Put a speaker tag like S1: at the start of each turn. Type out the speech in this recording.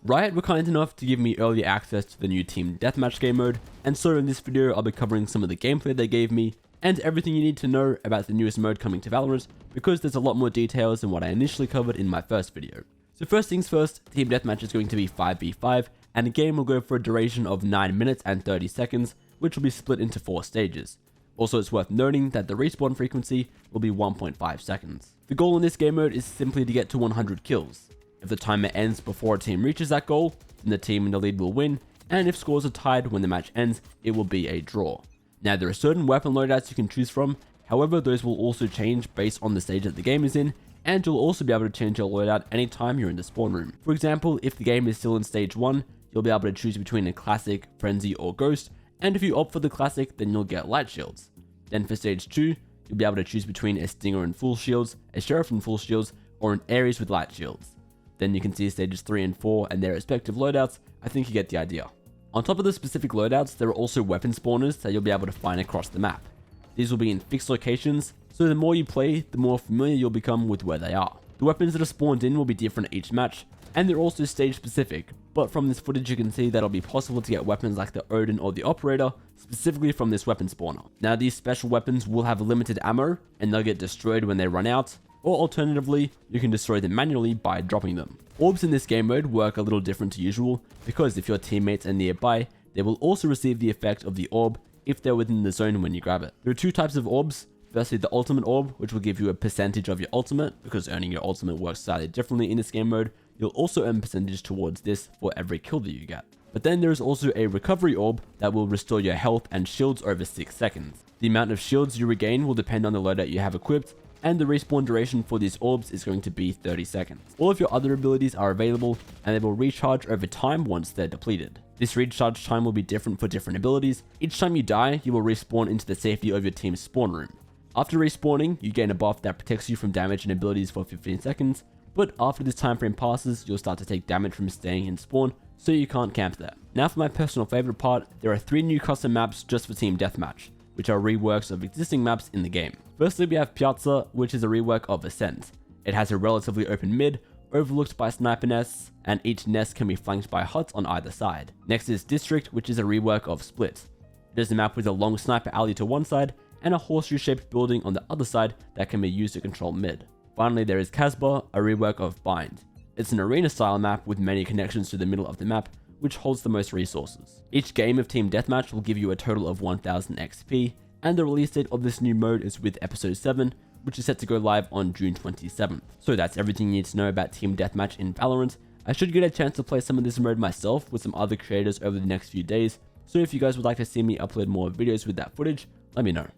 S1: Riot were kind enough to give me early access to the new Team Deathmatch game mode, and so in this video I'll be covering some of the gameplay they gave me, and everything you need to know about the newest mode coming to Valorant, because there's a lot more details than what I initially covered in my first video. So first things first, Team Deathmatch is going to be 5v5, and the game will go for a duration of 9 minutes and 30 seconds, which will be split into 4 stages. Also, it's worth noting that the respawn frequency will be 1.5 seconds. The goal in this game mode is simply to get to 100 kills. If the timer ends before a team reaches that goal, then the team in the lead will win, and if scores are tied when the match ends, it will be a draw. Now, there are certain weapon loadouts you can choose from, however those will also change based on the stage that the game is in, and you'll also be able to change your loadout anytime you're in the spawn room. For example, if the game is still in stage 1, you'll be able to choose between a classic, frenzy, or ghost, and if you opt for the classic, then you'll get light shields. Then for stage 2, you'll be able to choose between a stinger and full shields, a sheriff and full shields, or an Ares with light shields. Then you can see stages 3 and 4 and their respective loadouts. I think you get the idea. On top of the specific loadouts, there are also weapon spawners that you'll be able to find across the map. These will be in fixed locations, so the more you play, the more familiar you'll become with where they are. The weapons that are spawned in will be different each match, and they're also stage specific, but from this footage you can see that it'll be possible to get weapons like the Odin or the Operator, specifically from this weapon spawner. Now, these special weapons will have limited ammo, and they'll get destroyed when they run out, or alternatively, you can destroy them manually by dropping them. Orbs in this game mode work a little different to usual, because if your teammates are nearby, they will also receive the effect of the orb if they're within the zone when you grab it. There are 2 types of orbs. Firstly, the ultimate orb, which will give you a percentage of your ultimate, because earning your ultimate works slightly differently in this game mode. You'll also earn percentage towards this for every kill that you get. But then there is also a recovery orb that will restore your health and shields over 6 seconds. The amount of shields you regain will depend on the loadout you have equipped, and the respawn duration for these orbs is going to be 30 seconds. All of your other abilities are available, and they will recharge over time once they're depleted. This recharge time will be different for different abilities. Each time you die, you will respawn into the safety of your team's spawn room. After respawning, you gain a buff that protects you from damage and abilities for 15 seconds, but after this time frame passes, you'll start to take damage from staying in spawn, so you can't camp there. Now for my personal favorite part, there are 3 new custom maps just for Team Deathmatch, which are reworks of existing maps in the game. Firstly, we have Piazza, which is a rework of Ascent. It has a relatively open mid, overlooked by sniper nests, and each nest can be flanked by huts on either side. Next is District, which is a rework of Split. It is a map with a long sniper alley to one side, and a horseshoe-shaped building on the other side that can be used to control mid. Finally, there is Casbah, a rework of Bind. It's an arena-style map with many connections to the middle of the map, which holds the most resources. Each game of Team Deathmatch will give you a total of 1000 XP, and the release date of this new mode is with episode 7, which is set to go live on June 27th. So that's everything you need to know about Team Deathmatch in Valorant. I should get a chance to play some of this mode myself with some other creators over the next few days, so if you guys would like to see me upload more videos with that footage, let me know.